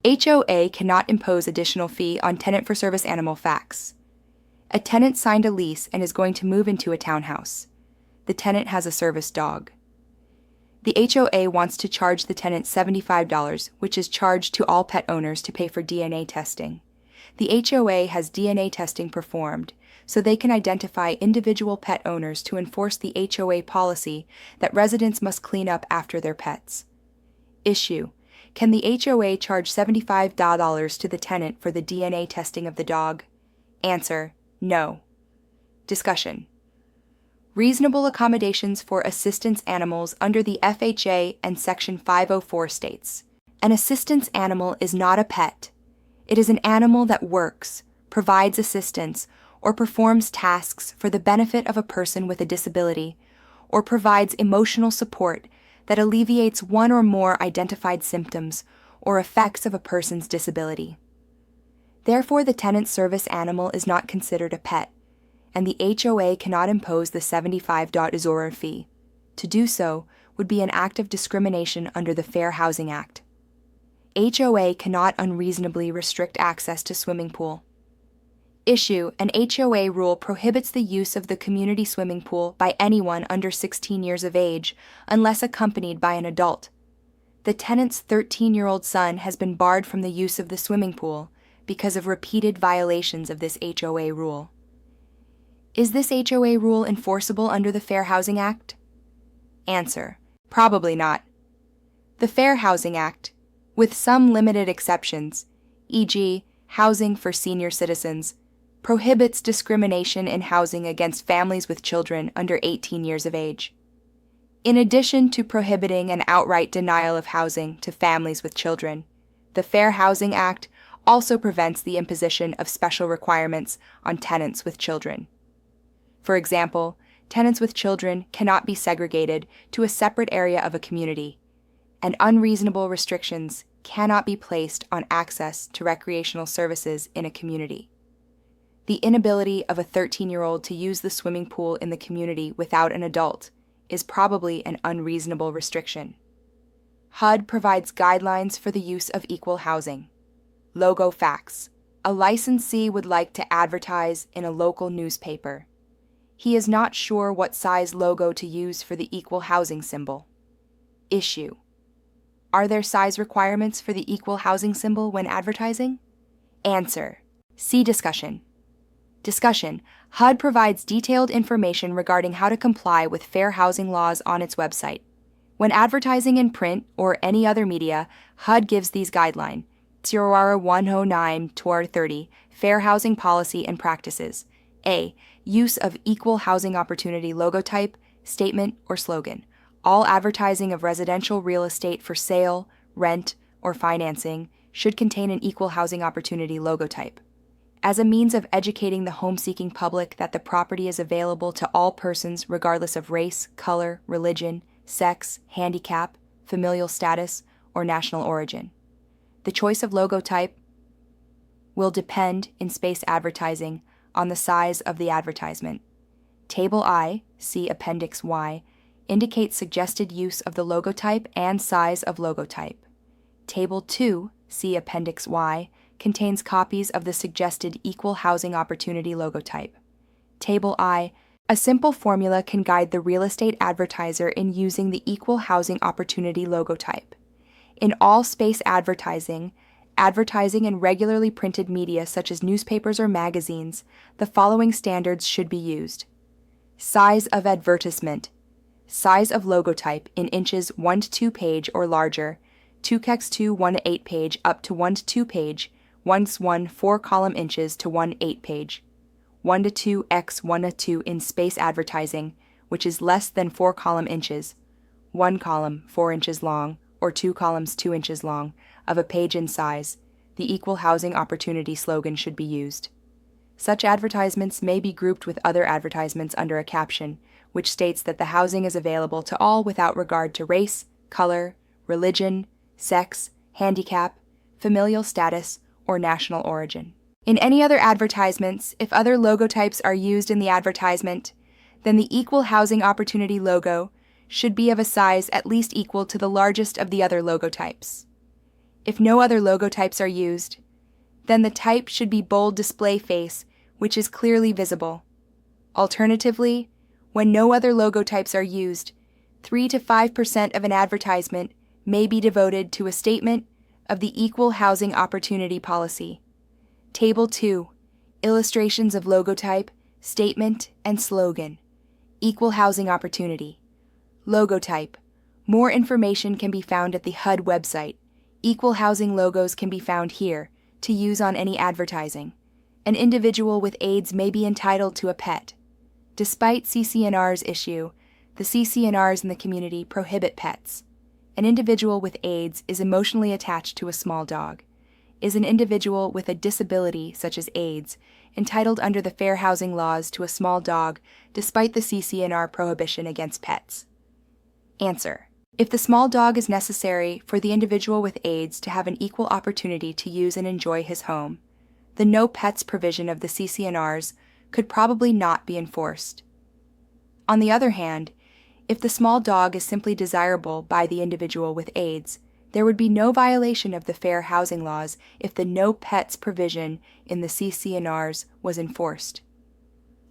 HOA cannot impose additional fee on tenant for service animal facts. A tenant signed a lease and is going to move into a townhouse. The tenant has a service dog. The HOA wants to charge the tenant $75, which is charged to all pet owners to pay for DNA testing. The HOA has DNA testing performed, so they can identify individual pet owners to enforce the HOA policy that residents must clean up after their pets. Issue: can the HOA charge $75 to the tenant for the DNA testing of the dog? Answer: no. Discussion: reasonable accommodations for assistance animals under the FHA and Section 504 states. An assistance animal is not a pet. It is an animal that works, provides assistance, or performs tasks for the benefit of a person with a disability, or provides emotional support that alleviates one or more identified symptoms or effects of a person's disability. Therefore, the tenant's service animal is not considered a pet, and the HOA cannot impose the $75 fee. To do so would be an act of discrimination under the Fair Housing Act. HOA cannot unreasonably restrict access to swimming pool. Issue: an HOA rule prohibits the use of the community swimming pool by anyone under 16 years of age unless accompanied by an adult. The tenant's 13-year-old son has been barred from the use of the swimming pool because of repeated violations of this HOA rule. Is this HOA rule enforceable under the Fair Housing Act? Answer: probably not. The Fair Housing Act, with some limited exceptions, e.g., housing for senior citizens, prohibits discrimination in housing against families with children under 18 years of age. In addition to prohibiting an outright denial of housing to families with children, the Fair Housing Act also prevents the imposition of special requirements on tenants with children. For example, tenants with children cannot be segregated to a separate area of a community, and unreasonable restrictions cannot be placed on access to recreational services in a community. The inability of a 13-year-old to use the swimming pool in the community without an adult is probably an unreasonable restriction. HUD provides guidelines for the use of equal housing. Logo facts: a licensee would like to advertise in a local newspaper. He is not sure what size logo to use for the equal housing symbol. Issue: are there size requirements for the equal housing symbol when advertising? Answer: see discussion. Discussion: HUD provides detailed information regarding how to comply with fair housing laws on its website. When advertising in print or any other media, HUD gives these guidelines: 109-30, Fair Housing Policy and Practices. A. Use of equal housing opportunity logotype, statement, or slogan. All advertising of residential real estate for sale, rent, or financing should contain an equal housing opportunity logotype. As a means of educating the home-seeking public that the property is available to all persons regardless of race, color, religion, sex, handicap, familial status, or national origin. The choice of logotype will depend, in space advertising, on the size of the advertisement. Table I, see Appendix Y, indicates suggested use of the logotype and size of logotype. Table 2, see Appendix Y, contains copies of the suggested equal housing opportunity logotype. Table I, a simple formula can guide the real estate advertiser in using the equal housing opportunity logotype. In all space advertising in regularly printed media such as newspapers or magazines, the following standards should be used. Size of advertisement. Size of logotype in inches 1-2 page or larger, 2x2 1-8 page up to 1-2 page, 1x1 4-column inches to 1-8 page, 1-2 x 1-2 in space advertising, which is less than 4-column inches, 1 column 4 inches long or 2 columns 2 inches long of a page in size. The equal housing opportunity slogan should be used. Such advertisements may be grouped with other advertisements under a caption, which states that the housing is available to all without regard to race, color, religion, sex, handicap, familial status, or national origin. In any other advertisements, if other logotypes are used in the advertisement, then the equal housing opportunity logo should be of a size at least equal to the largest of the other logotypes. If no other logo types are used, then the type should be bold display face, which is clearly visible. Alternatively, when no other logo types are used, 3 to 5% of an advertisement may be devoted to a statement of the Equal Housing Opportunity Policy. Table 2. Illustrations of logo type, statement, and slogan. Equal housing opportunity. Logo type. More information can be found at the HUD website. Equal housing logos can be found here to use on any advertising. An individual with AIDS may be entitled to a pet. Despite CCNR's issue, the CCNRs in the community prohibit pets. An individual with AIDS is emotionally attached to a small dog. Is an individual with a disability, such as AIDS, entitled under the fair housing laws to a small dog despite the CCNR prohibition against pets? Answer. If the small dog is necessary for the individual with AIDS to have an equal opportunity to use and enjoy his home, the no pets provision of the CCNRs could probably not be enforced. On the other hand, if the small dog is simply desirable by the individual with AIDS, there would be no violation of the fair housing laws if the no pets provision in the CCNRs was enforced.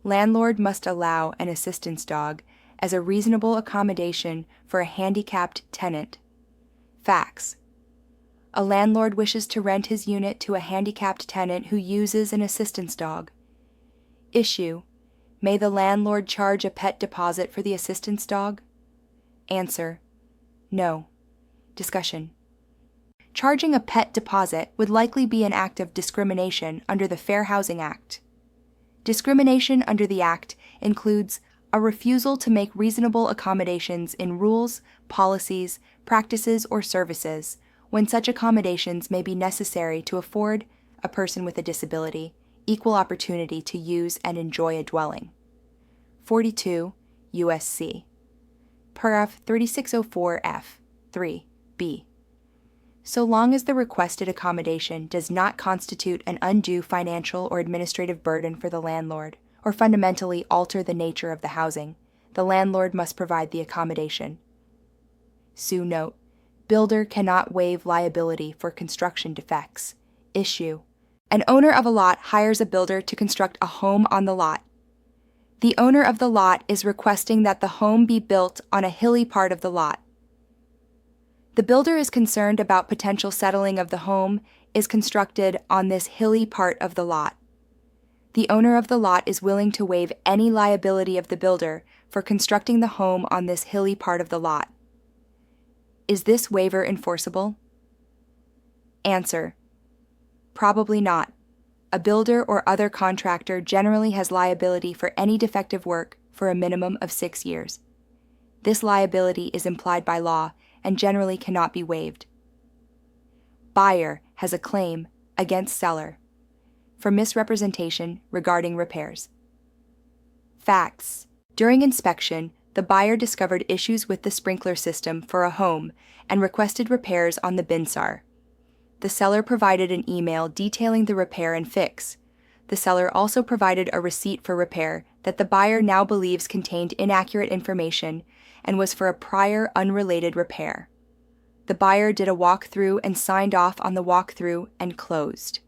Landlord must allow an assistance dog as a reasonable accommodation for a handicapped tenant. Facts. A landlord wishes to rent his unit to a handicapped tenant who uses an assistance dog. Issue. May the landlord charge a pet deposit for the assistance dog? Answer. No. Discussion. Charging a pet deposit would likely be an act of discrimination under the Fair Housing Act. Discrimination under the Act includes a refusal to make reasonable accommodations in rules, policies, practices, or services when such accommodations may be necessary to afford a person with a disability equal opportunity to use and enjoy a dwelling. 42 U.S.C. Paragraph 3604F 3b. So long as the requested accommodation does not constitute an undue financial or administrative burden for the landlord, or fundamentally alter the nature of the housing, the landlord must provide the accommodation. Sue note. Builder cannot waive liability for construction defects. Issue. An owner of a lot hires a builder to construct a home on the lot. The owner of the lot is requesting that the home be built on a hilly part of the lot. The builder is concerned about potential settling of the home is constructed on this hilly part of the lot. The owner of the lot is willing to waive any liability of the builder for constructing the home on this hilly part of the lot. Is this waiver enforceable? Answer. Probably not. A builder or other contractor generally has liability for any defective work for a minimum of 6 years. This liability is implied by law and generally cannot be waived. Buyer has a claim against seller for misrepresentation regarding repairs. Facts. During inspection, the buyer discovered issues with the sprinkler system for a home and requested repairs on the BINSAR. The seller provided an email detailing the repair and fix. The seller also provided a receipt for repair that the buyer now believes contained inaccurate information and was for a prior unrelated repair. The buyer did a walkthrough and signed off on the walkthrough and closed.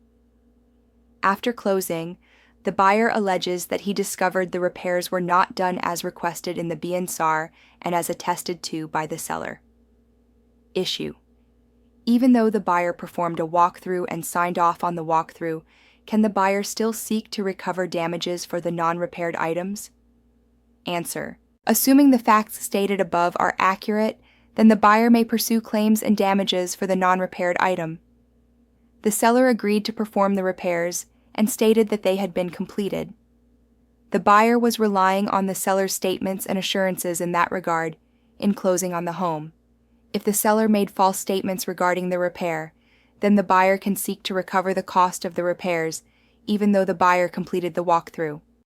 After closing, the buyer alleges that he discovered the repairs were not done as requested in the BNSAR and as attested to by the seller. Issue. Even though the buyer performed a walkthrough and signed off on the walkthrough, can the buyer still seek to recover damages for the non-repaired items? Answer. Assuming the facts stated above are accurate, then the buyer may pursue claims and damages for the non-repaired item. The seller agreed to perform the repairs and stated that they had been completed. The buyer was relying on the seller's statements and assurances in that regard in closing on the home. If the seller made false statements regarding the repair, then the buyer can seek to recover the cost of the repairs, even though the buyer completed the walkthrough.